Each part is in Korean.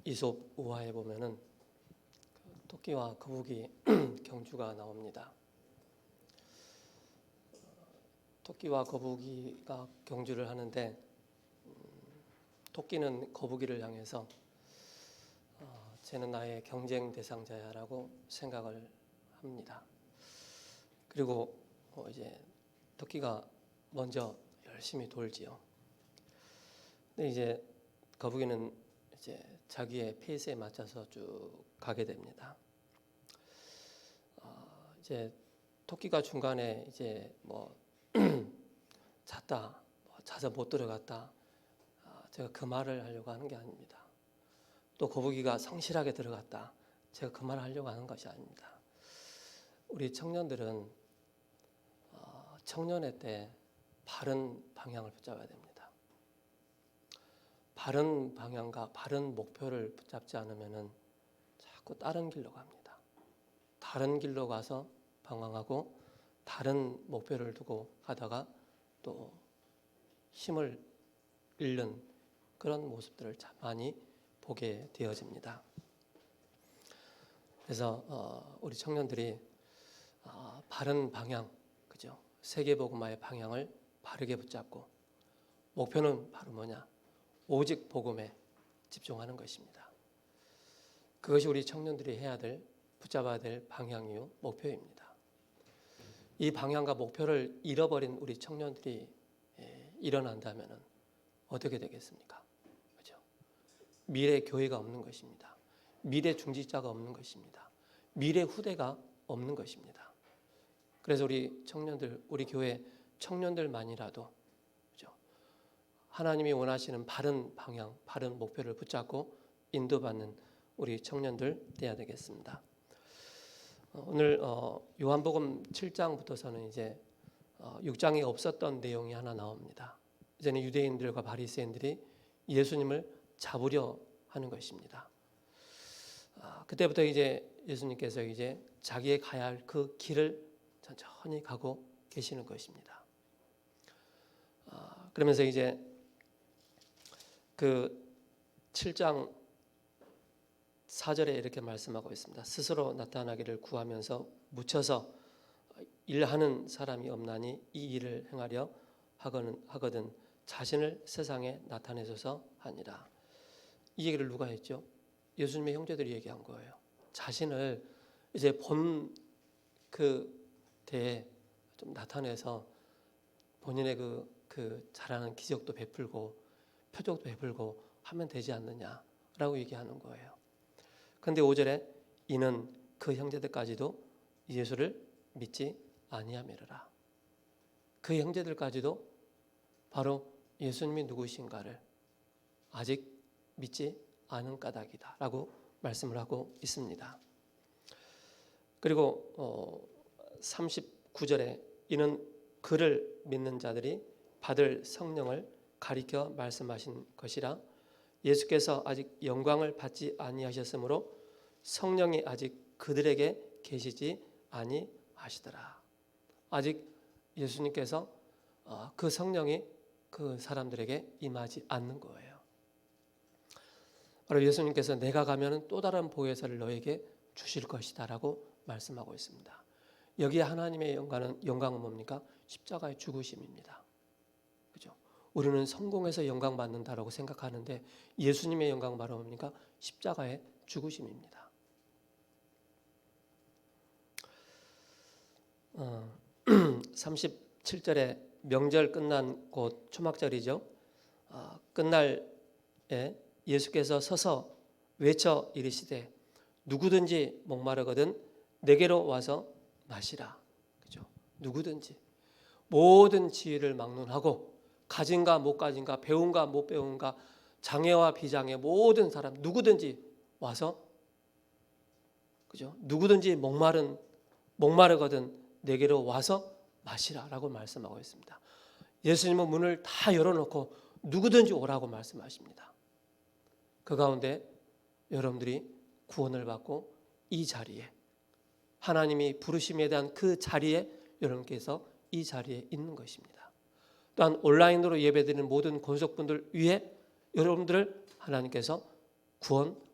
이솝 우화에 보면은 토끼와 거북이 경주가 나옵니다. 토끼와 거북이가 경주를 하는데 토끼는 거북이를 향해서 쟤는 나의 경쟁 대상자야라고 생각을 합니다. 그리고 이제 토끼가 먼저 열심히 돌지요. 근데 이제 거북이는 이제 자기의 페이스에 맞춰서 쭉 가게 됩니다. 이제 토끼가 중간에 이제 잤다, 자서 못 들어갔다, 제가 그 말을 하려고 하는 게 아닙니다. 또 거북이가 성실하게 들어갔다, 제가 그 말을 하려고 하는 것이 아닙니다. 우리 청년들은 청년회 때 바른 방향을 붙잡아야 됩니다. 바른 방향과 바른 목표를 붙잡지 않으면은 자꾸 다른 길로 갑니다. 다른 길로 가서 방황하고 다른 목표를 두고 가다가 또 힘을 잃는 그런 모습들을 참 많이 보게 되어집니다. 그래서 우리 청년들이 바른 방향, 그죠? 세계복음화의 방향을 바르게 붙잡고 목표는 바로 뭐냐? 오직 복음에 집중하는 것입니다. 그것이 우리 청년들이 해야 될, 붙잡아야 될 방향이요, 목표입니다. 이 방향과 목표를 잃어버린 우리 청년들이 일어난다면 어떻게 되겠습니까? 그렇죠? 미래 교회가 없는 것입니다. 미래 중직자가 없는 것입니다. 미래 후대가 없는 것입니다. 그래서 우리 청년들, 우리 교회 청년들만이라도 그렇죠? 하나님이 원하시는 바른 방향, 바른 목표를 붙잡고 인도받는 우리 청년들 돼야 되겠습니다. 오늘 요한복음 7장부터서는 이제 6장에 없었던 내용이 하나 나옵니다. 이제는 유대인들과 바리새인들이 예수님을 잡으려 하는 것입니다. 그때부터 이제 예수님께서 이제 자기의 가야 할 그 길을 천천히 가고 계시는 것입니다. 그러면서 이제 그 7장 4절에 이렇게 말씀하고 있습니다. 스스로 나타나기를 구하면서 묻혀서 일하는 사람이 없나니 이 일을 행하려 하거든 자신을 세상에 나타내소서 하니라. 이 얘기를 누가 했죠? 예수님의 형제들이 얘기한 거예요. 자신을 이제 본 그 때에 좀 나타내서 본인의 그 잘하는 기적도 베풀고 표적도 베풀고 하면 되지 않느냐라고 얘기하는 거예요. 그런데 5절에 이는 그 형제들까지도 예수를 믿지 아니하미르라. 그 형제들까지도 바로 예수님이 누구신가를 아직 믿지 않은 까닭이다 라고 말씀을 하고 있습니다. 그리고 39절에 이는 그를 믿는 자들이 받을 성령을 가리켜 말씀하신 것이라. 예수께서 아직 영광을 받지 아니하셨으므로 성령이 아직 그들에게 계시지 아니하시더라. 아직 예수님께서 그 성령이 그 사람들에게 임하지 않는 거예요. 바로 예수님께서 내가 가면 또 다른 보혜사를 너에게 주실 것이다 라고 말씀하고 있습니다. 여기에 하나님의 영광은 뭡니까? 십자가의 죽으심입니다. 그죠? 우리는 성공해서 영광 받는다라고 생각하는데 예수님의 영광은 바로 뭡니까? 십자가의 죽으심입니다. 37절에 명절 끝난 곧 초막절이죠. 끝날에 예수께서 서서 외쳐 이르시되 누구든지 목마르거든 내게로 와서 마시라. 그죠? 누구든지 모든 지위를 막론하고 가진가 못 가진가 배운가 못 배운가 장애와 비장애 모든 사람 누구든지 와서 그죠? 누구든지 목마르거든 내게로 와서 마시라라고 말씀하고 있습니다. 예수님은 문을 다 열어놓고 누구든지 오라고 말씀하십니다. 그 가운데 여러분들이 구원을 받고 이 자리에 하나님이 부르심에 대한 그 자리에 여러분께서 이 자리에 있는 것입니다. 또한 온라인으로 예배드리는 모든 권속분들 위해 여러분들을 하나님께서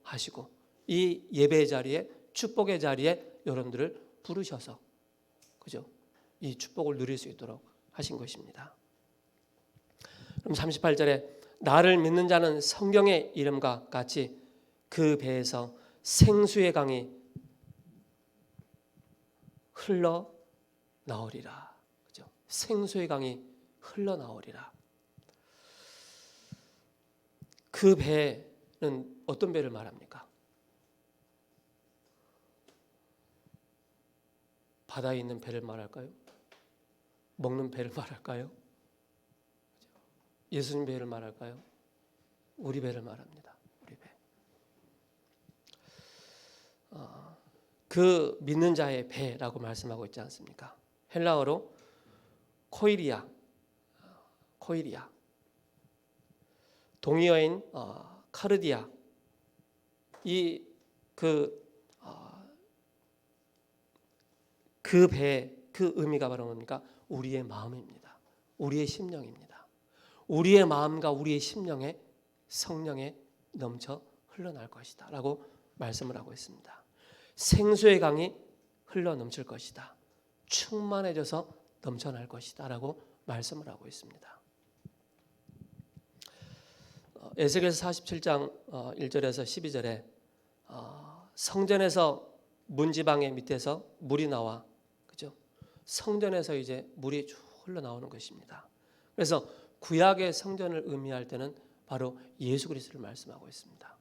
하시고 이 예배의 자리에 축복의 자리에 여러분들을 부르셔서 그죠? 이 축복을 누릴 수 있도록 하신 것입니다. 그럼 38절에 나를 믿는 자는 성경의 이름과 같이 그 배에서 생수의 강이 흘러 나오리라. 그죠? 생수의 강이 흘러 나오리라. 그 배는 어떤 배를 말합니까? 바다에 있는 배를 말할까요? 먹는 배를 말할까요? 예수님 배를 말할까요? 우리 배를 말합니다. 우리 배. 그 믿는 자의 배라고 말씀하고 있지 않습니까? 헬라어로 코이리아, 동의어인 카르디아. 그 배, 그 의미가 바로 뭡니까? 우리의 마음입니다. 우리의 심령입니다. 우리의 마음과 우리의 심령에 성령에 넘쳐 흘러날 것이다 라고 말씀을 하고 있습니다. 생수의 강이 흘러 넘칠 것이다. 충만해져서 넘쳐날 것이다 라고 말씀을 하고 있습니다. 에스겔서 47장 1절에서 12절에 성전에서 문지방의 밑에서 물이 나와, 그죠? 성전에서 이제 물이 쭉 흘러나오는 것입니다. 그래서 구약의 성전을 의미할 때는 바로 예수 그리스도를 말씀하고 있습니다.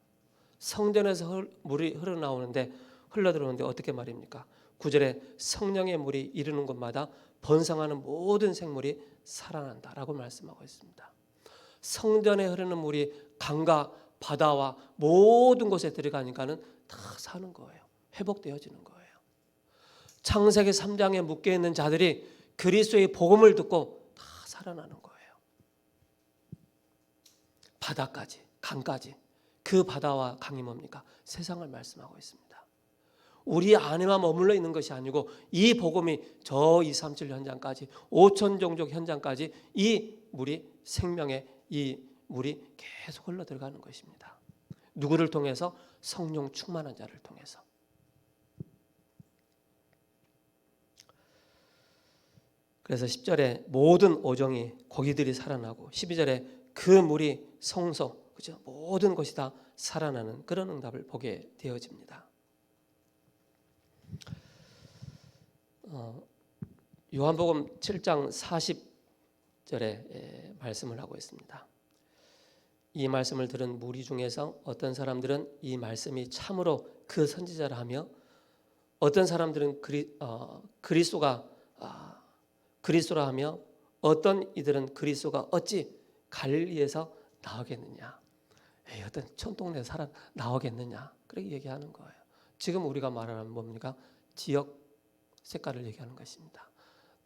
성전에서 물이 흘러들어오는데 어떻게 말입니까? 9절에 성령의 물이 이르는 곳마다 번성하는 모든 생물이 살아난다라고 말씀하고 있습니다. 성전에 흐르는 물이 강과 바다와 모든 곳에 들어가니까는 다 사는 거예요. 회복되어지는 거예요. 창세기 3장에 묶여 있는 자들이 그리스도의 복음을 듣고 다 살아나는 거예요. 바다까지, 강까지. 그 바다와 강이 뭡니까? 세상을 말씀하고 있습니다. 우리 안에만 머물러 있는 것이 아니고 이 복음이 저 237 현장까지 5천 종족 현장까지 이 물이 생명의 이 물이 계속 흘러 들어가는 것입니다. 누구를 통해서? 성령 충만한 자를 통해서. 그래서 10절에 모든 오종이 고기들이 살아나고 12절에 그 물이 성소, 그죠? 모든 것이 다 살아나는 그런 응답을 보게 되어집니다. 요한복음 7장 40절에 말씀을 하고 있습니다. 이 말씀을 들은 무리 중에서 어떤 사람들은 이 말씀이 참으로 그 선지자라 하며 어떤 사람들은 그리스도라 하며 어떤 이들은 그리스도가 어찌 갈릴리에서 나오겠느냐, 어떤 촌동네 살아 나오겠느냐, 그렇게 얘기하는 거예요. 지금 우리가 말하는 뭡니까? 지역 색깔을 얘기하는 것입니다.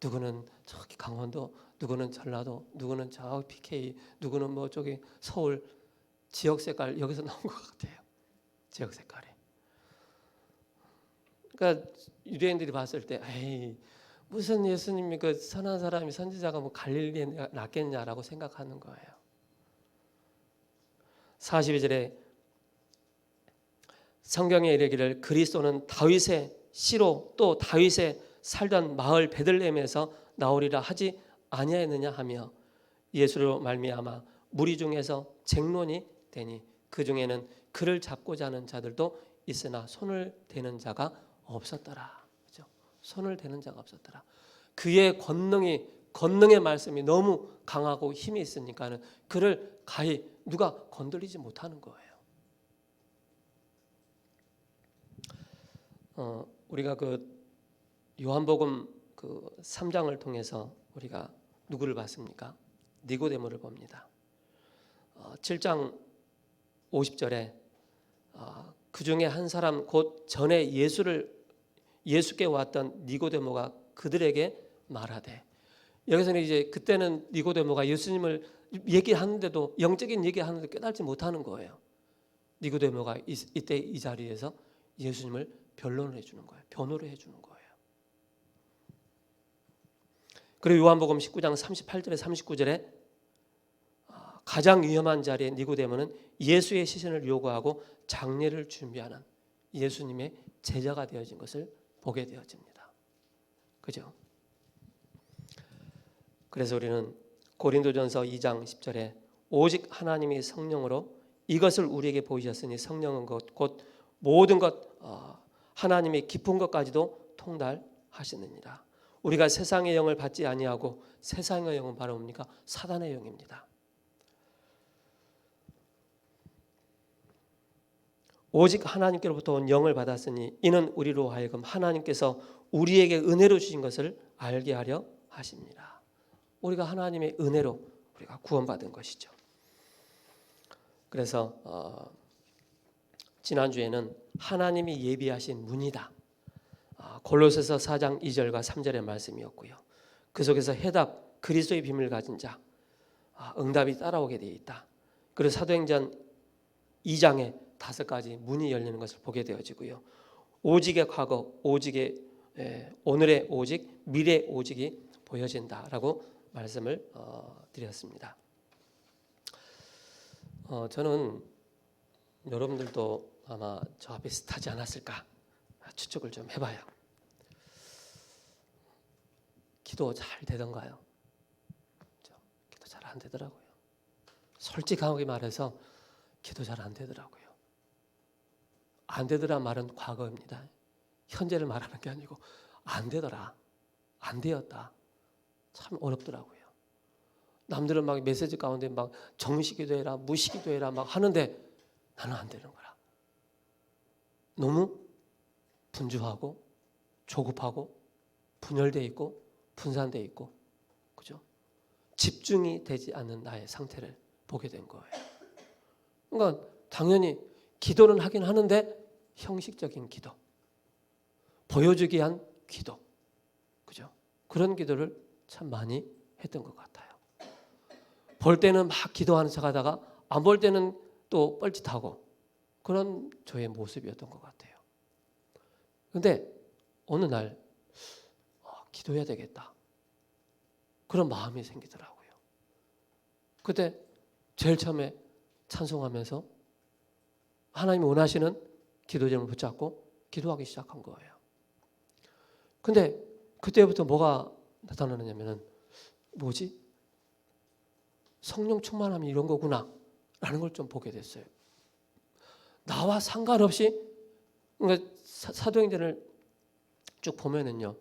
누구는 저기 강원도, 누구는 전라도, 누구는 저 PK, 누구는 뭐 저기 서울. 지역 색깔 여기서 나온 것 같아요. 지역 색깔이. 그러니까 유대인들이 봤을 때 에이, 무슨 예수님이 그 선한 사람이 선지자가 뭐 갈릴리에 낫겠냐라고 생각하는 거예요. 42절에 성경에 이르기를 그리스도는 다윗의 씨로 또 다윗의 살던 마을 베들레헴에서 나오리라 하지 아니하였느냐 하며 예수로 말미암아 무리 중에서 쟁론이 되니 그 중에는 그를 잡고자 하는 자들도 있으나 손을 대는 자가 없었더라. 그렇죠? 손을 대는 자가 없었더라. 그의 권능의 말씀이 너무 강하고 힘이 있으니까는 그를 가히 누가 건드리지 못하는 거예요. 우리가 그 요한복음 그 3장을 통해서 우리가 누구를 봤습니까? 니고데모를 봅니다. 7장 50절에 그 중에 한 사람 곧 전에 예수께 왔던 니고데모가 그들에게 말하되, 여기서는 이제 그때는 니고데모가 예수님을 얘기하는데도 영적인 얘기하는데 깨달지 못하는 거예요. 니고데모가 이때 이 자리에서 예수님을 변론을 해주는 거예요. 변호를 해주는 거예요. 그리고 요한복음 19장 38절에 39절에 가장 위험한 자리에 니고데모는 예수의 시신을 요구하고 장례를 준비하는 예수님의 제자가 되어진 것을 보게 되어집니다. 그죠? 그래서 우리는 고린도전서 2장 10절에 오직 하나님이 성령으로 이것을 우리에게 보이셨으니 성령은 곧 모든 것 하나님의 깊은 것까지도 통달하시느니라. 우리가 세상의 영을 받지 아니하고 세상의 영은 바로 뭡니까? 사단의 영입니다. 오직 하나님께로부터 온 영을 받았으니 이는 우리로 하여금 하나님께서 우리에게 은혜로 주신 것을 알게 하려 하십니다. 우리가 하나님의 은혜로 우리가 구원받은 것이죠. 그래서 지난주에는 하나님이 예비하신 문이다. 골로새서 4장 2절과 3절의 말씀이었고요. 그 속에서 해답, 그리스도의 비밀을 가진 자, 응답이 따라오게 되어 있다. 그리고 사도행전 2장에 5가지 문이 열리는 것을 보게 되어지고요. 오직의 과거, 오직의 오늘의 오직, 미래의 오직이 보여진다라고 말씀을 드렸습니다. 저는 여러분들도 아마 저와 비슷하지 않았을까 추측을 좀 해봐요. 기도 잘 되던가요? 기도 잘 안 되더라고요. 솔직하게 말해서 기도 잘 안 되더라고요. 안 되더라 말은 과거입니다. 현재를 말하는 게 아니고 안 되더라, 안 되었다. 참 어렵더라고요. 남들은 막 메시지 가운데 막 정시기도해라, 무시기도해라 막 하는데 나는 안 되는 거라. 너무 분주하고 조급하고 분열돼 있고 분산돼 있고, 그죠? 집중이 되지 않는 나의 상태를 보게 된 거예요. 그러니까 당연히 기도는 하긴 하는데 형식적인 기도, 보여주기 위한 기도, 그죠? 그런 기도를 참 많이 했던 것 같아요. 볼 때는 막 기도하는 척하다가 안 볼 때는 또 뻘짓하고 그런 저의 모습이었던 것 같아요. 그런데 어느 날 기도해야 되겠다, 그런 마음이 생기더라고요. 그때 제일 처음에 찬송하면서 하나님이 원하시는 기도 제목을 붙잡고 기도하기 시작한 거예요. 근데 그때부터 뭐가 나타나느냐면은 뭐지? 성령 충만함이 이런 거구나 라는 걸 좀 보게 됐어요. 나와 상관없이, 그러니까 사도행전을 쭉 보면은요,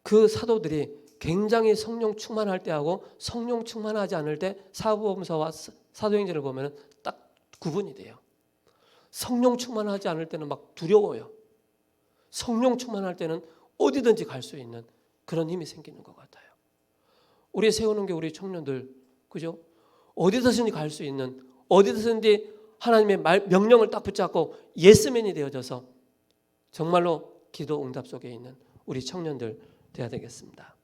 그 사도들이 굉장히 성령 충만할 때하고 성령 충만하지 않을 때 사도행전과 사도행전을 보면은 딱 구분이 돼요. 성령 충만하지 않을 때는 막 두려워요. 성령 충만할 때는 어디든지 갈 수 있는 그런 힘이 생기는 것 같아요. 우리 세우는 게 우리 청년들, 그죠? 어디든지 갈 수 있는, 어디든지 하나님의 명령을 딱 붙잡고 예스맨이 되어져서 정말로 기도 응답 속에 있는 우리 청년들 돼야 되겠습니다.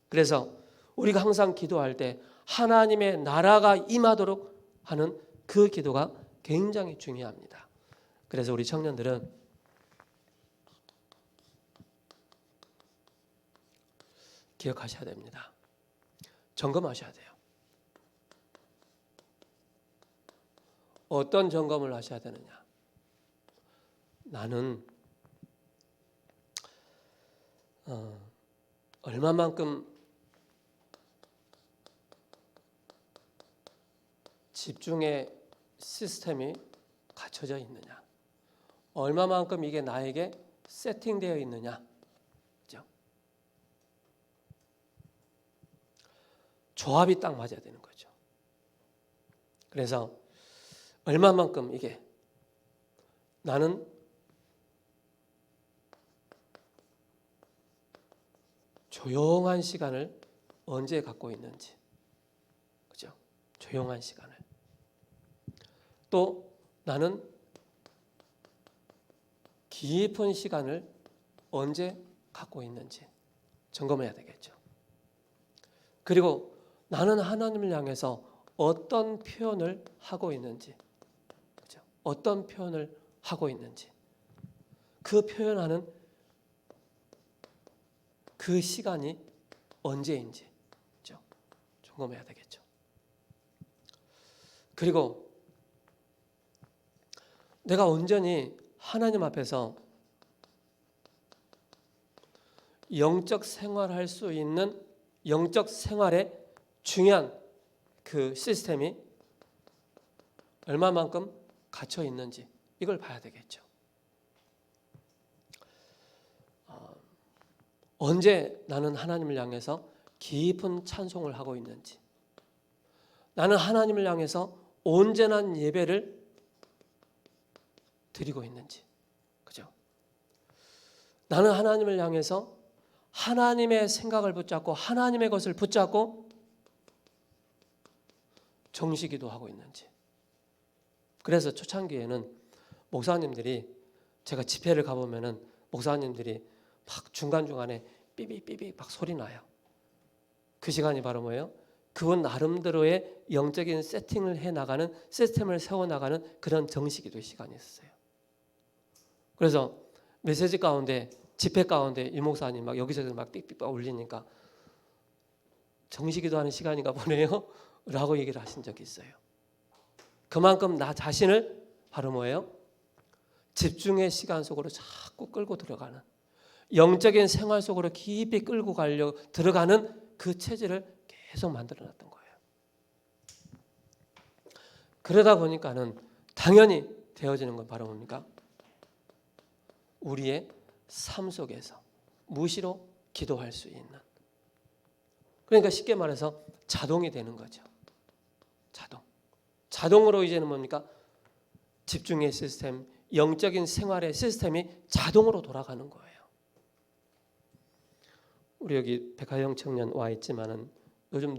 그래서 우리가 항상 기도할 때 하나님의 나라가 임하도록 하는 그 기도가 굉장히 중요합니다. 그래서 우리 청년들은 기억하셔야 됩니다. 점검하셔야 돼요. 어떤 점검을 하셔야 되느냐? 나는 얼마만큼 집중의 시스템이 갖춰져 있느냐, 얼마만큼 이게 나에게 세팅되어 있느냐, 그죠? 조합이 딱 맞아야 되는 거죠. 그래서 얼마만큼 이게 나는 조용한 시간을 언제 갖고 있는지, 그죠? 조용한 시간을. 또 나는 깊은 시간을 언제 갖고 있는지 점검해야 되겠죠. 그리고 나는 하나님을 향해서 어떤 표현을 하고 있는지, 그죠? 어떤 표현을 하고 있는지, 그 표현하는 그 시간이 언제인지, 그죠? 점검해야 되겠죠. 그리고 내가 온전히 하나님 앞에서 영적 생활할 수 있는 영적 생활의 중요한 그 시스템이 얼마만큼 갇혀 있는지 이걸 봐야 되겠죠. 언제 나는 하나님을 향해서 깊은 찬송을 하고 있는지, 나는 하나님을 향해서 온전한 예배를 드리고 있는지, 그죠? 나는 하나님을 향해서 하나님의 생각을 붙잡고 하나님의 것을 붙잡고 정시기도 하고 있는지. 그래서 초창기에는 목사님들이, 제가 집회를 가보면은 목사님들이 막 중간중간에 삐삐삐삐 막 소리 나요. 그 시간이 바로 뭐예요? 그분 나름대로의 영적인 세팅을 해나가는, 시스템을 세워나가는 그런 정시기도의 시간이 있었어요. 그래서 메시지 가운데, 집회 가운데 이 목사님 막 여기저기 막 삑삑 울리니까 정시기도 하는 시간인가 보네요 라고 얘기를 하신 적이 있어요. 그만큼 나 자신을 바로 뭐예요? 집중의 시간 속으로 자꾸 끌고 들어가는, 영적인 생활 속으로 깊이 끌고 가려고 들어가는 그 체질을 계속 만들어 놨던 거예요. 그러다 보니까는 당연히 되어지는 건 바로 뭡니까? 우리의 삶 속에서 무시로 기도할 수 있는, 그러니까 쉽게 말해서 자동이 되는 거죠. 자동으로 이제는 뭡니까? 집중의 시스템, 영적인 생활의 시스템이 자동으로 돌아가는 거예요. 우리 여기 백화영 청년 와 있지만은 요즘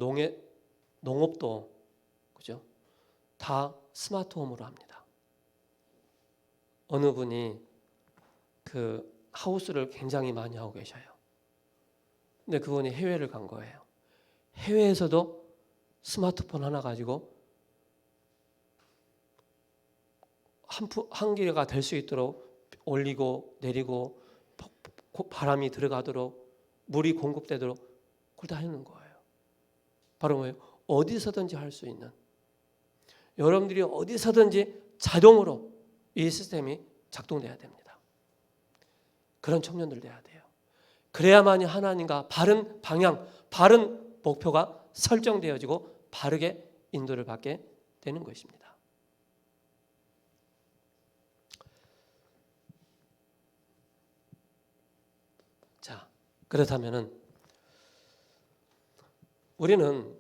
농업도 그죠? 다 스마트홈으로 합니다. 어느 분이 그 하우스를 굉장히 많이 하고 계셔요. 근데 그분이 해외를 간 거예요. 해외에서도 스마트폰 하나 가지고 한 개가 될 수 있도록 올리고 내리고 바람이 들어가도록 물이 공급되도록 그걸 다 해놓은 거예요. 바로 뭐예요? 어디서든지 할 수 있는, 여러분들이 어디서든지 자동으로 이 시스템이 작동돼야 됩니다. 그런 청년들 돼야 돼요. 그래야만이 하나님과 바른 방향, 바른 목표가 설정되어지고 바르게 인도를 받게 되는 것입니다. 자, 그렇다면은 우리는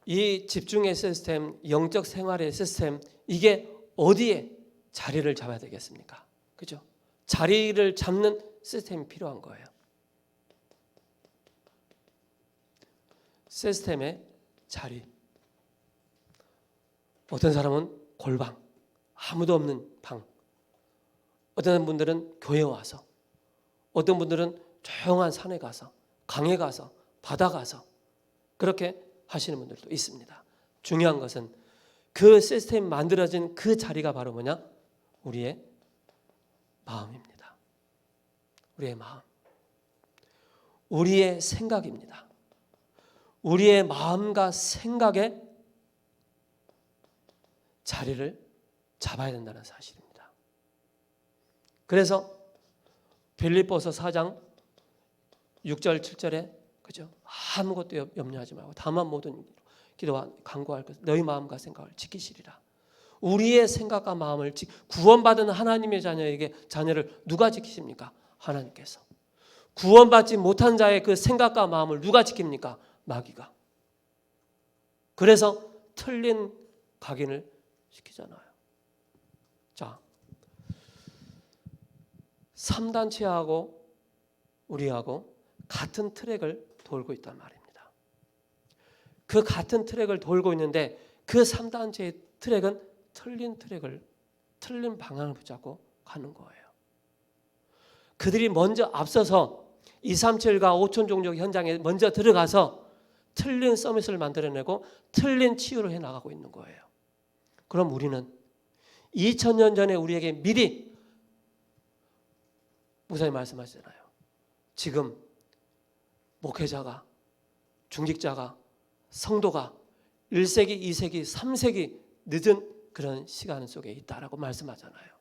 이 집중의 시스템, 영적 생활의 시스템, 이게 어디에 자리를 잡아야 되겠습니까? 그죠? 자리를 잡는 시스템이 필요한 거예요. 시스템의 자리. 어떤 사람은 골방, 아무도 없는 방. 어떤 분들은 교회 와서, 어떤 분들은 조용한 산에 가서, 강에 가서, 바다 가서 그렇게 하시는 분들도 있습니다. 중요한 것은 그 시스템이 만들어진 그 자리가 바로 뭐냐? 우리의 마음입니다. 우리의 마음. 우리의 생각입니다. 우리의 마음과 생각에 자리를 잡아야 된다는 사실입니다. 그래서 빌립보서 4장 6절 7절에 그죠? 아무것도 염려하지 말고 다만 모든 기도와 간구할 것 너희 마음과 생각을 지키시리라. 우리의 생각과 마음을 구원받은 하나님의 자녀를 누가 지키십니까? 하나님께서. 구원받지 못한 자의 그 생각과 마음을 누가 지킵니까? 마귀가. 그래서 틀린 각인을 시키잖아요. 자, 3단체하고 우리하고 같은 트랙을 돌고 있단 말입니다. 그 같은 트랙을 돌고 있는데 그 3단체의 트랙은 틀린 방향을 붙잡고 가는 거예요. 그들이 먼저 앞서서 237과 5천 종족 현장에 먼저 들어가서 틀린 서밋을 만들어내고 틀린 치유를 해나가고 있는 거예요. 그럼 우리는 2000년 전에 우리에게 미리 목사님 말씀하시잖아요. 지금 목회자가, 중직자가, 성도가 1세기, 2세기, 3세기 늦은 그런 시간 속에 있다라고 말씀하잖아요.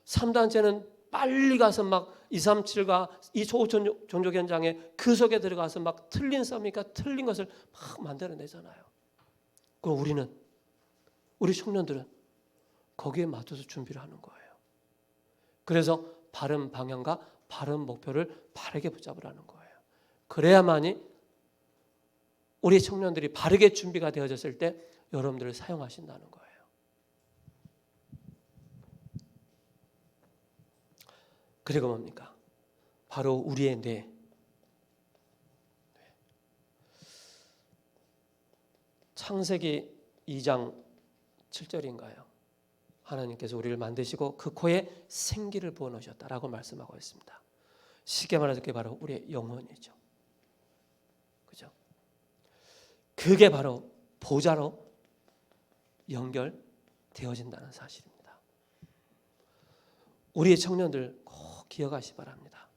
3단체는 빨리 가서 막 237과 이 초호적 종족 현장에 그 속에 들어가서 막 틀린 썸이니까 틀린 것을 막 만들어내잖아요. 그럼 우리 청년들은 거기에 맞춰서 준비를 하는 거예요. 그래서 바른 방향과 바른 목표를 바르게 붙잡으라는 거예요. 그래야만이 우리 청년들이 바르게 준비가 되어졌을 때 여러분들을 사용하신다는 거예요. 그리고 뭡니까? 바로 우리의 뇌. 창세기 2장 7절인가요? 하나님께서 우리를 만드시고 그 코에 생기를 부어넣으셨다라고 말씀하고 있습니다. 쉽게 말해서 그게 바로 우리의 영혼이죠. 그죠? 그게 바로 보좌로 연결되어진다는 사실입니다. 우리의 청년들 꼭 기억하시기 바랍니다.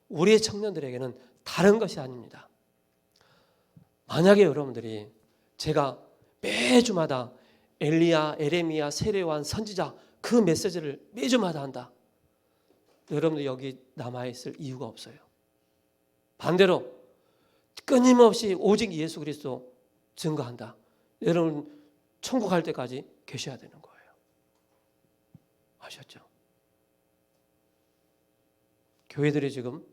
우리의 청년들에게는 다른 것이 아닙니다. 만약에 여러분들이 제가 매주마다 엘리야, 에레미야, 세례요한, 선지자 그 메시지를 매주마다 한다. 여러분들 여기 남아있을 이유가 없어요. 반대로 끊임없이 오직 예수 그리스도 증거한다. 여러분 천국 갈 때까지 계셔야 되는 거예요. 아셨죠? 교회들이 지금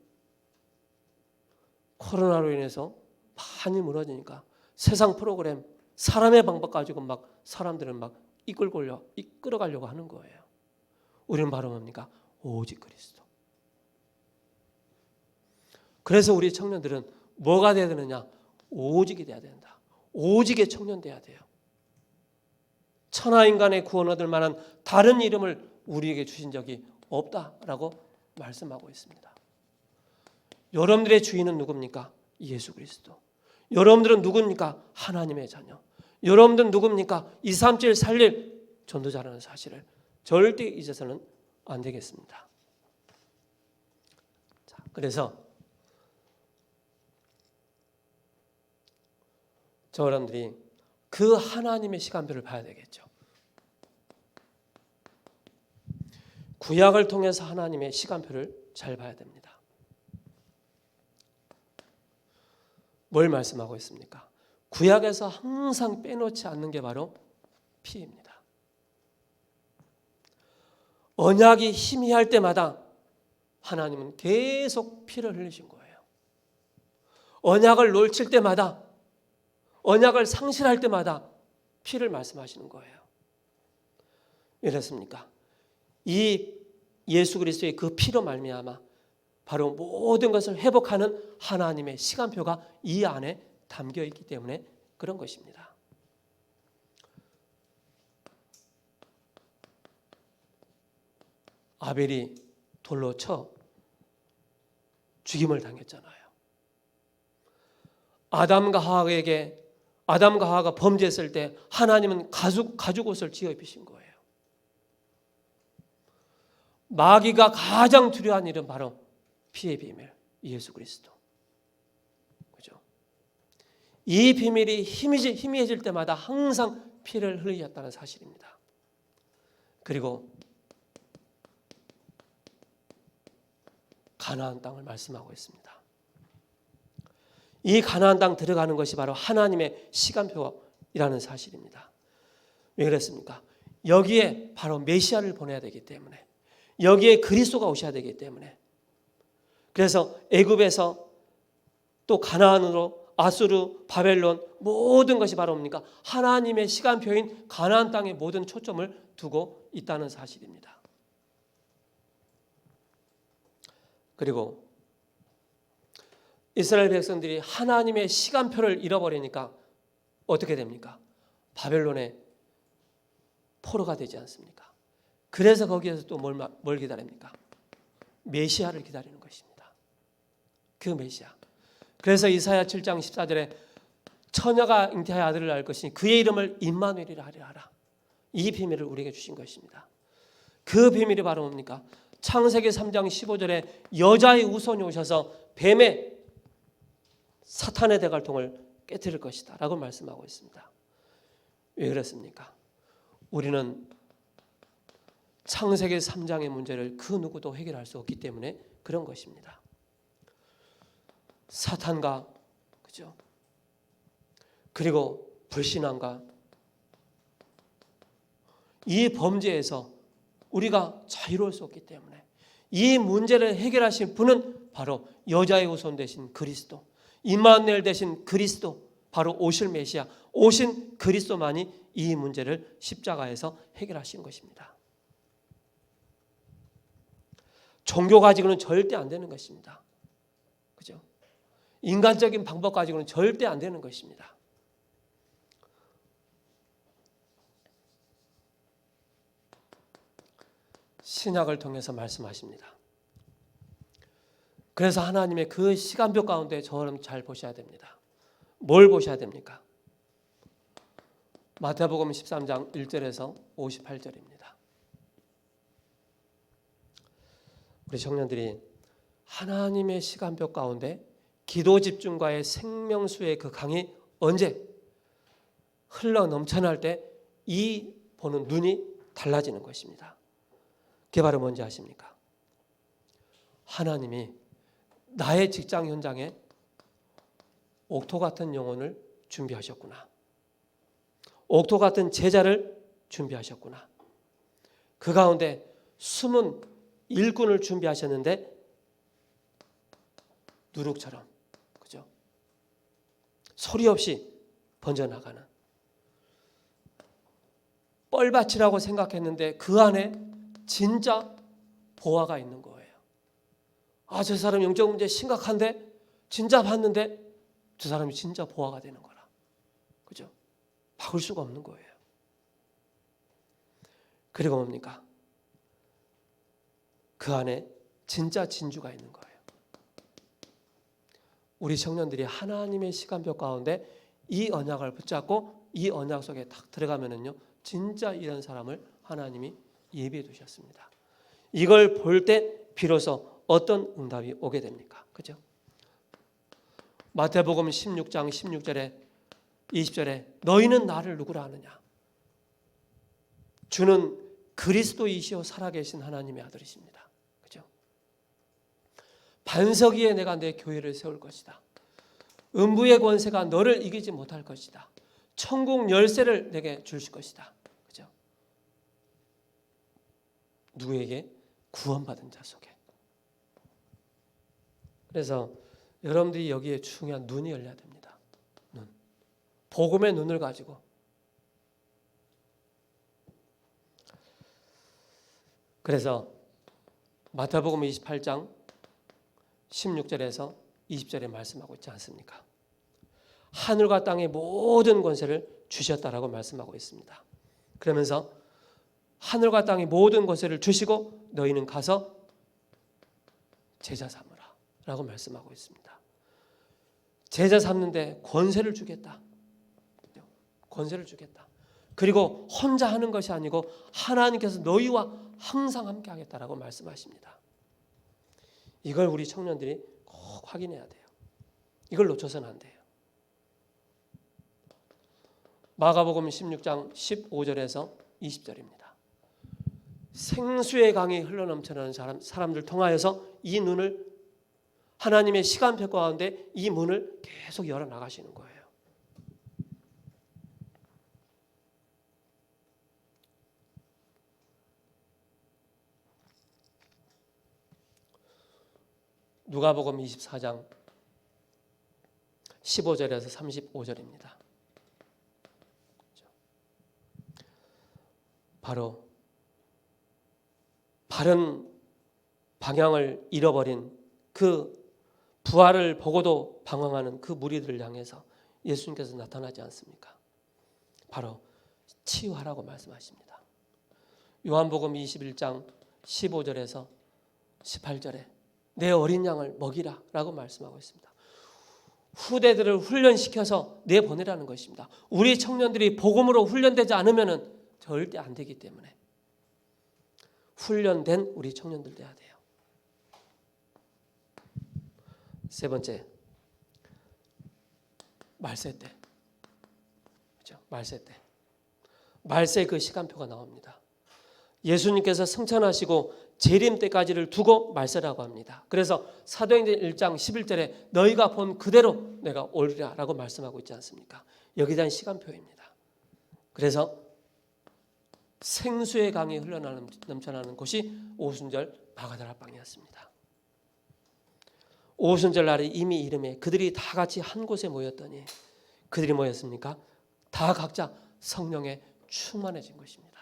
코로나로 인해서 많이 무너지니까 세상 프로그램, 사람의 방법 가지고 막 사람들은 막 이끌어가려고 하는 거예요. 우리는 바로 뭡니까? 오직 그리스도. 그래서 우리 청년들은 뭐가 돼야 되느냐? 오직이 돼야 된다. 오직의 청년 돼야 돼요. 천하인간의 구원 얻을 만한 다른 이름을 우리에게 주신 적이 없다라고 말씀하고 있습니다. 여러분들의 주인은 누굽니까? 예수 그리스도. 여러분들은 누굽니까? 하나님의 자녀. 여러분들은 누굽니까? 237 살릴 전도자라는 사실을 절대 잊어서는 안 되겠습니다. 자, 그래서 저 여러분들이 그 하나님의 시간표를 봐야 되겠죠. 구약을 통해서 하나님의 시간표를 잘 봐야 됩니다. 뭘 말씀하고 있습니까? 구약에서 항상 빼놓지 않는 게 바로 피입니다. 언약이 희미할 때마다 하나님은 계속 피를 흘리신 거예요. 언약을 놓칠 때마다, 언약을 상실할 때마다 피를 말씀하시는 거예요. 왜 그렇습니까? 이 예수 그리스도의 그 피로 말미암아 바로 모든 것을 회복하는 하나님의 시간표가 이 안에 담겨 있기 때문에 그런 것입니다. 아벨이 돌로 쳐 죽임을 당했잖아요. 아담과 하와가 범죄했을 때 하나님은 가죽 옷을 지어 입히신 거예요. 마귀가 가장 두려워하는 일은 바로 피의 비밀, 예수 그리스도. 그죠? 이 비밀이 희미해질 때마다 항상 피를 흘리셨다는 사실입니다. 그리고 가나안 땅을 말씀하고 있습니다. 이 가나안 땅 들어가는 것이 바로 하나님의 시간표이라는 사실입니다. 왜 그랬습니까? 여기에 바로 메시아를 보내야 되기 때문에, 여기에 그리스도가 오셔야 되기 때문에, 그래서 애굽에서 또 가나안으로 아수르, 바벨론 모든 것이 바로 뭡니까? 하나님의 시간표인 가나안 땅에 모든 초점을 두고 있다는 사실입니다. 그리고 이스라엘 백성들이 하나님의 시간표를 잃어버리니까 어떻게 됩니까? 바벨론의 포로가 되지 않습니까? 그래서 거기에서 또 뭘 기다립니까? 메시아를 기다리는 것입니다. 그 메시아. 그래서 이사야 7장 14절에 처녀가 잉태하여 아들을 낳을 것이니 그의 이름을 임마누엘이라 하리라. 이 비밀을 우리에게 주신 것입니다. 그 비밀이 바로 뭡니까? 창세기 3장 15절에 여자의 후손이 오셔서 뱀의 사탄의 대갈통을 깨뜨릴 것이다 라고 말씀하고 있습니다. 왜 그렇습니까? 우리는 창세기 3장의 문제를 그 누구도 해결할 수 없기 때문에 그런 것입니다. 사탄과 그죠? 그리고 불신앙과 이 범죄에서 우리가 자유로울 수 없기 때문에 이 문제를 해결하신 분은 바로 여자의 후손 되신 그리스도, 임마누엘 되신 그리스도, 바로 오실 메시아, 오신 그리스도만이 이 문제를 십자가에서 해결하신 것입니다. 종교 가지고는 절대 안 되는 것입니다. 그죠? 인간적인 방법 가지고는 절대 안 되는 것입니다. 신약을 통해서 말씀하십니다. 그래서 하나님의 그 시간표 가운데 저를 잘 보셔야 됩니다. 뭘 보셔야 됩니까? 마태복음 13장 1절에서 58절입니다. 우리 청년들이 하나님의 시간표 가운데 기도 집중과의 생명수의 그 강이 언제 흘러 넘쳐날 때 이 보는 눈이 달라지는 것입니다. 그게 바로 뭔지 아십니까? 하나님이 나의 직장 현장에 옥토 같은 영혼을 준비하셨구나. 옥토 같은 제자를 준비하셨구나. 그 가운데 숨은 일꾼을 준비하셨는데 누룩처럼, 그죠? 소리 없이 번져나가는 뻘밭이라고 생각했는데 그 안에 진짜 보화가 있는 거예요. 아, 저 사람 영적 문제 심각한데 진짜 봤는데 저 사람이 진짜 보화가 되는 거라. 그죠? 막을 수가 없는 거예요. 그리고 뭡니까? 그 안에 진짜 진주가 있는 거예요. 우리 청년들이 하나님의 시간표 가운데 이 언약을 붙잡고 이 언약 속에 딱 들어가면은요, 진짜 이런 사람을 하나님이 예비해 두셨습니다. 이걸 볼 때 비로소 어떤 응답이 오게 됩니까? 그죠? 마태복음 16장 16절에 20절에 너희는 나를 누구라 하느냐? 주는 그리스도이시오 살아계신 하나님의 아들이십니다. 그죠? 반석 위에 내가 내 교회를 세울 것이다. 음부의 권세가 너를 이기지 못할 것이다. 천국 열쇠를 내게 주실 것이다. 그죠? 누구에게? 구원받은 자 속에. 그래서 여러분들이 여기에 중요한 눈이 열려야 됩니다. 눈. 복음의 눈을 가지고. 그래서 마태복음 28장 16절에서 20절에 말씀하고 있지 않습니까? 하늘과 땅의 모든 권세를 주셨다라고 말씀하고 있습니다. 그러면서 하늘과 땅의 모든 권세를 주시고 너희는 가서 제자 삼으라 라고 말씀하고 있습니다. 제자 삼는데 권세를 주겠다. 권세를 주겠다. 그리고 혼자 하는 것이 아니고 하나님께서 너희와 항상 함께 하겠다라고 말씀하십니다. 이걸 우리 청년들이 꼭 확인해야 돼요. 이걸 놓쳐서는 안 돼요. 마가복음 16장 15절에서 20절입니다. 생수의 강이 흘러넘쳐나는 사람들 통하여서 이 눈을 하나님의 시간표 가운데 이 문을 계속 열어나가시는 거예요. 누가복음 24장 15절에서 35절입니다. 바로 바른 방향을 잃어버린 그 부활을 보고도 방황하는 그 무리들을 향해서 예수님께서 나타나지 않습니까? 바로 치유하라고 말씀하십니다. 요한복음 21장 15절에서 18절에 내 어린 양을 먹이라 라고 말씀하고 있습니다. 후대들을 훈련시켜서 내보내라는 것입니다. 우리 청년들이 복음으로 훈련되지 않으면 절대 안 되기 때문에 훈련된 우리 청년들 돼야 돼요. 세 번째, 말세 때. 그렇죠? 말세 때. 말세 그 시간표가 나옵니다. 예수님께서 승천하시고 재림 때까지를 두고 말세라고 합니다. 그래서 사도행전 1장 11절에 너희가 본 그대로 내가 오리라 라고 말씀하고 있지 않습니까? 여기에 대한 시간표입니다. 그래서 생수의 강이 넘쳐나는 곳이 오순절 바가다라방이었습니다. 오순절 날에 이미 이름에 그들이 다 같이 한 곳에 모였더니 그들이 뭐였습니까? 다 각자 성령에 충만해진 것입니다.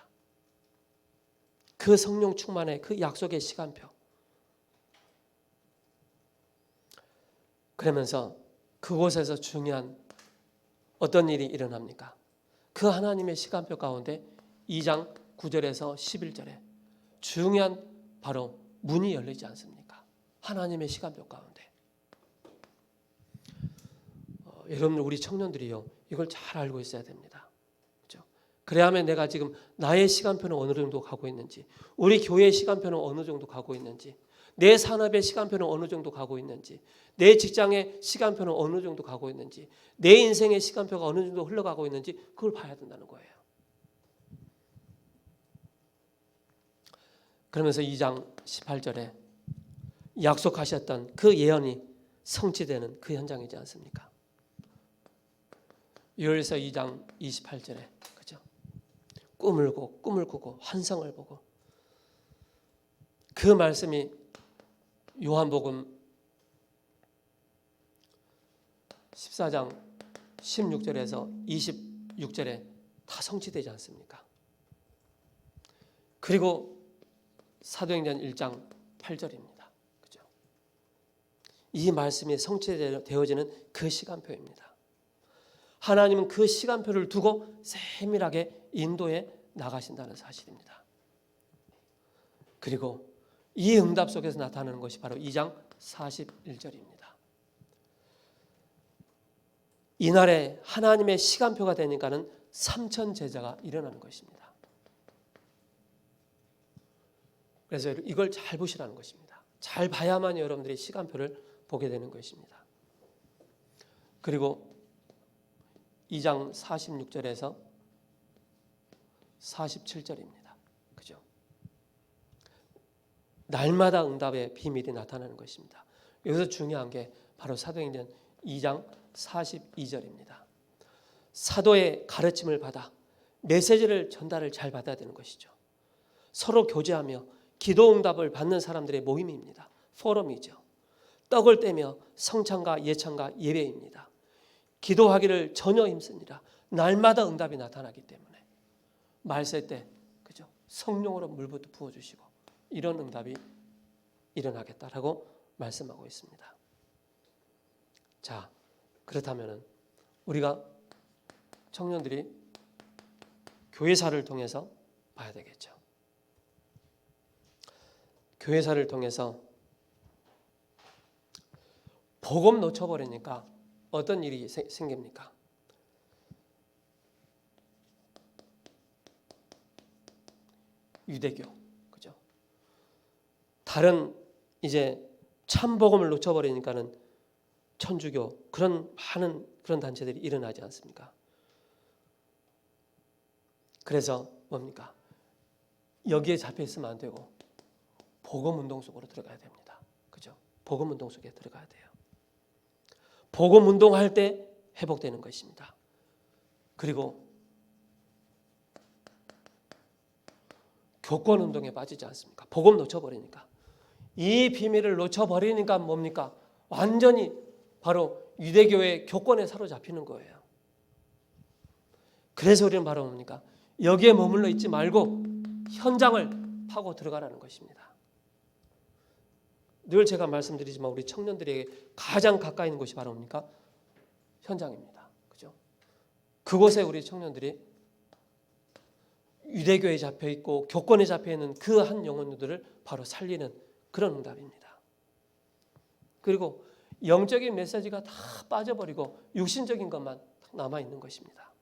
그 성령 충만의 그 약속의 시간표. 그러면서 그곳에서 중요한 어떤 일이 일어납니까? 그 하나님의 시간표 가운데 2장 9절에서 11절에 중요한 바로 문이 열리지 않습니까? 하나님의 시간표 가운데. 여러분들 우리 청년들이요 이걸 잘 알고 있어야 됩니다. 그렇죠? 그래야만 내가 지금 나의 시간표는 어느 정도 가고 있는지, 우리 교회의 시간표는 어느 정도 가고 있는지, 내 산업의 시간표는 어느 정도 가고 있는지, 내 직장의 시간표는 어느 정도 가고 있는지, 내 인생의 시간표가 어느 정도 흘러가고 있는지 그걸 봐야 된다는 거예요. 그러면서 2장 18절에 약속하셨던 그 예언이 성취되는 그 현장이지 않습니까? 요엘서 2장 28절에 그죠? 꿈을 꾸고 환상을 보고 그 말씀이 요한복음 14장 16절에서 26절에 다 성취되지 않습니까? 그리고 사도행전 1장 8절입니다. 그죠? 이 말씀이 성취되어지는 그 시간표입니다. 하나님은 그 시간표를 두고 세밀하게 인도해 나가신다는 사실입니다. 그리고 이 응답 속에서 나타나는 것이 바로 2장 41절입니다. 이날에 하나님의 시간표가 되니까는 3천 제자가 일어나는 것입니다. 그래서 이걸 잘 보시라는 것입니다. 잘 봐야만 여러분들이 시간표를 보게 되는 것입니다. 그리고 2장 46절에서 47절입니다. 그죠? 날마다 응답의 비밀이 나타나는 것입니다. 여기서 중요한 게 바로 사도행전 2장 42절입니다. 사도의 가르침을 받아 메시지를 전달을 잘 받아야 되는 것이죠. 서로 교제하며 기도 응답을 받는 사람들의 모임입니다. 포럼이죠. 떡을 떼며 성찬과 예찬과 예배입니다. 기도하기를 전혀 힘쓰니라. 날마다 응답이 나타나기 때문에 말세 때 그죠? 성령으로 물부터 부어주시고 이런 응답이 일어나겠다라고 말씀하고 있습니다. 자, 그렇다면은 우리가 청년들이 교회사를 통해서 봐야 되겠죠. 교회사를 통해서 복음 놓쳐버리니까 어떤 일이 생깁니까? 유대교, 그죠? 다른 이제 참 복음을 놓쳐버리니까는 천주교 그런 많은 그런 단체들이 일어나지 않습니까? 그래서 뭡니까? 여기에 잡혀 있으면 안 되고 복음 운동 속으로 들어가야 됩니다. 그죠? 복음 운동 속에 들어가야 돼요. 복음 운동할 때 회복되는 것입니다. 그리고 교권 운동에 빠지지 않습니까? 복음 놓쳐버리니까. 이 비밀을 놓쳐버리니까 뭡니까? 완전히 바로 유대교의 교권에 사로잡히는 거예요. 그래서 우리는 바로 뭡니까? 여기에 머물러 있지 말고 현장을 파고 들어가라는 것입니다. 늘 제가 말씀드리지만 우리 청년들에게 가장 가까이 있는 곳이 바로 뭡니까? 현장입니다. 그죠? 그곳에 우리 청년들이 유대교에 잡혀 있고 교권에 잡혀 있는 그 한 영혼들을 바로 살리는 그런 응답입니다. 그리고 영적인 메시지가 다 빠져버리고 육신적인 것만 남아 있는 것입니다.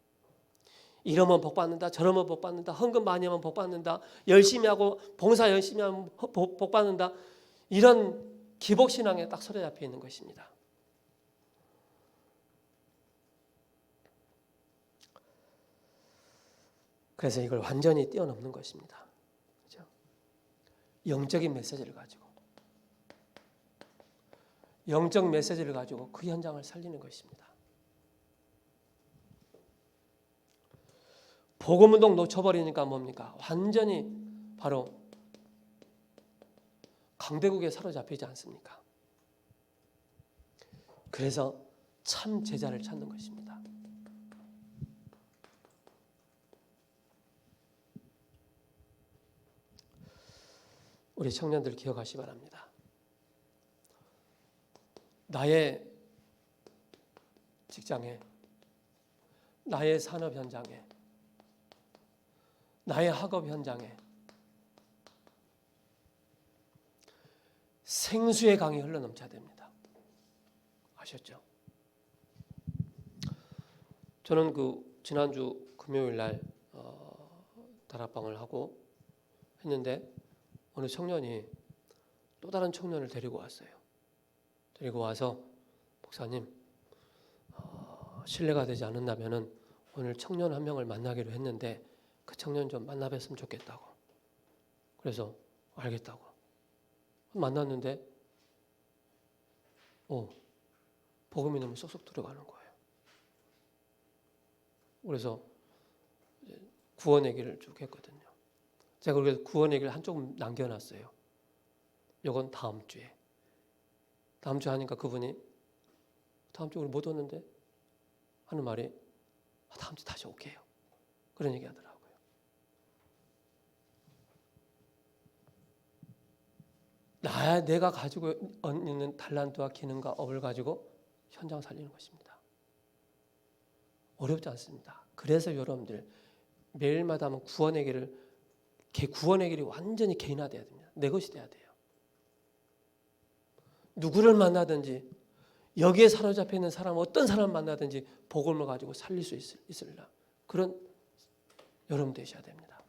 이러면 복 받는다, 저러면 복 받는다, 헌금 많이 하면 복 받는다, 열심히 하고 봉사 열심히 하면 복 받는다. 이런 기복신앙에 딱 사로잡혀 있는 것입니다. 그래서 이걸 완전히 뛰어넘는 것입니다. 그렇죠? 영적인 메시지를 가지고, 영적 메시지를 가지고 그 현장을 살리는 것입니다. 복음운동 놓쳐버리니까 뭡니까? 완전히 바로 강대국에 사로잡히지 않습니까? 그래서 참 제자를 찾는 것입니다. 우리 청년들 기억하시 기 바랍니다. 나의 직장에, 나의 산업 현장에, 나의 학업 현장에 생수의 강이 흘러넘쳐야 됩니다. 아셨죠? 저는 지난주 금요일 날 다락방을 하고 했는데 어느 청년이 또 다른 청년을 데리고 왔어요. 데리고 와서 목사님, 신뢰가 되지 않는다면은 오늘 청년 한 명을 만나기로 했는데 그 청년 좀 만나뵀으면 좋겠다고. 그래서 알겠다고 만났는데 복음이 너무 쏙쏙 들어가는 거예요. 그래서 구원 얘기를 쭉 했거든요. 제가 그래서 구원 얘기를 한쪽 남겨놨어요. 이건 다음 주에. 다음 주에 하니까 그분이 다음 주에 우리 못 왔는데 하는 말이 다음 주 다시 올게요. 그런 얘기 하더라고요. 내가 가지고 있는 달란트와 기능과 업을 가지고 현장 살리는 것입니다. 어렵지 않습니다. 그래서 여러분들 매일마다 하면 구원의 길이 완전히 개인화돼야 됩니다. 내 것이 돼야 돼요. 누구를 만나든지 여기에 사로잡혀 있는 사람, 어떤 사람을 만나든지 복음을 가지고 살릴 수 있으리라. 그런 여러분 되셔야 됩니다.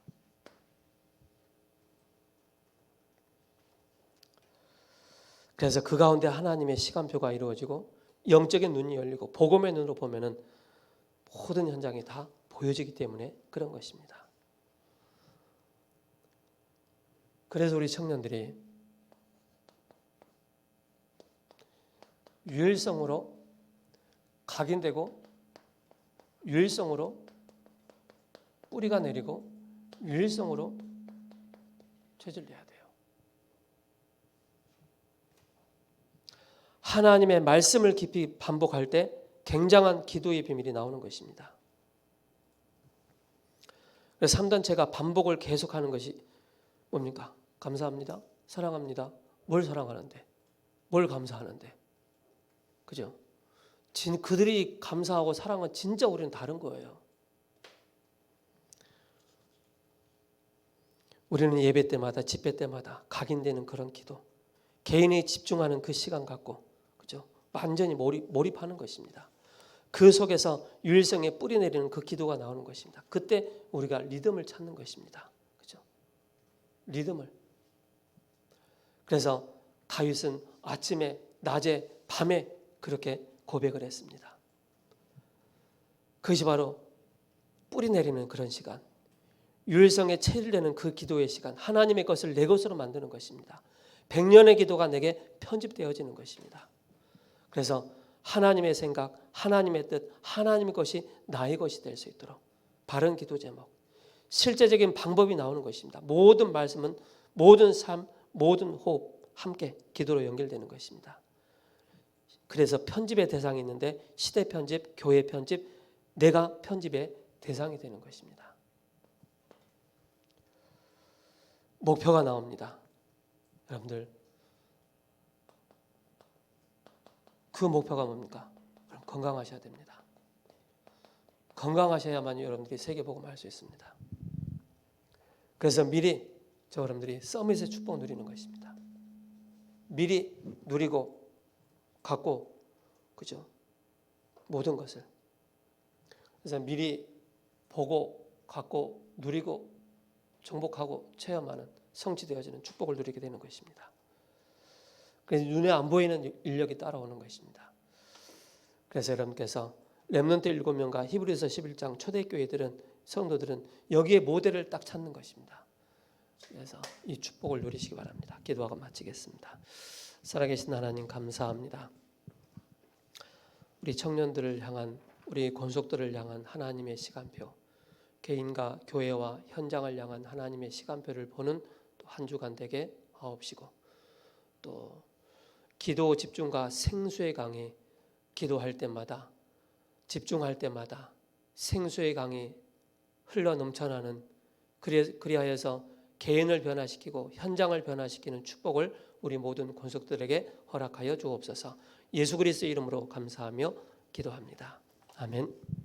그래서 그 가운데 하나님의 시간표가 이루어지고 영적인 눈이 열리고 복음의 눈으로 보면은 모든 현장이 다 보여지기 때문에 그런 것입니다. 그래서 우리 청년들이 유일성으로 각인되고 유일성으로 뿌리가 내리고 유일성으로 체질돼야 돼요. 하나님의 말씀을 깊이 반복할 때 굉장한 기도의 비밀이 나오는 것입니다. 그래서 3단체가 반복을 계속하는 것이 뭡니까? 감사합니다. 사랑합니다. 뭘 사랑하는데? 뭘 감사하는데? 그죠? 그들이 감사하고 사랑은 진짜 우리는 다른 거예요. 우리는 예배 때마다 집회 때마다 각인되는 그런 기도, 개인이 집중하는 그 시간 갖고 그죠? 완전히 몰입하는 것입니다. 그 속에서 유일성에 뿌리 내리는 그 기도가 나오는 것입니다. 그때 우리가 리듬을 찾는 것입니다. 그죠? 리듬을. 그래서 다윗은 아침에, 낮에, 밤에 그렇게 고백을 했습니다. 그것이 바로 뿌리 내리는 그런 시간, 유일성에 체질되는 그 기도의 시간, 하나님의 것을 내 것으로 만드는 것입니다. 100년의 기도가 내게 편집되어지는 것입니다. 그래서 하나님의 생각, 하나님의 뜻, 하나님의 것이 나의 것이 될 수 있도록 바른 기도 제목, 실제적인 방법이 나오는 것입니다. 모든 말씀은 모든 삶, 모든 호흡 함께 기도로 연결되는 것입니다. 그래서 편집의 대상이 있는데 시대 편집, 교회 편집, 내가 편집의 대상이 되는 것입니다. 목표가 나옵니다. 여러분들 그 목표가 뭡니까? 그럼 건강하셔야 됩니다. 건강하셔야만 여러분들이 세계복음을 할 수 있습니다. 그래서 미리 여러분들이 서밋의 축복을 누리는 것입니다. 미리 누리고 갖고 그죠? 모든 것을. 그래서 미리 보고 갖고 누리고 정복하고 체험하는 성취되어지는 축복을 누리게 되는 것입니다. 그래서 눈에 안 보이는 인력이 따라오는 것입니다. 그래서 여러분께서 렘넌트 7명과 히브리서 11장 초대교회들은 성도들은 여기에 모델을 딱 찾는 것입니다. 그래서 이 축복을 누리시기 바랍니다. 기도하고 마치겠습니다. 살아계신 하나님 감사합니다. 우리 청년들을 향한, 우리 권속들을 향한 하나님의 시간표, 개인과 교회와 현장을 향한 하나님의 시간표를 보는 또 한 주간 되게 하옵시고, 또 기도 집중과 생수의 강이 기도할 때마다, 집중할 때마다 생수의 강이 흘러 넘쳐나는, 그리하여서 개인을 변화시키고 현장을 변화시키는 축복을 우리 모든 권속들에게 허락하여 주옵소서. 예수 그리스도의 이름으로 감사하며 기도합니다. 아멘.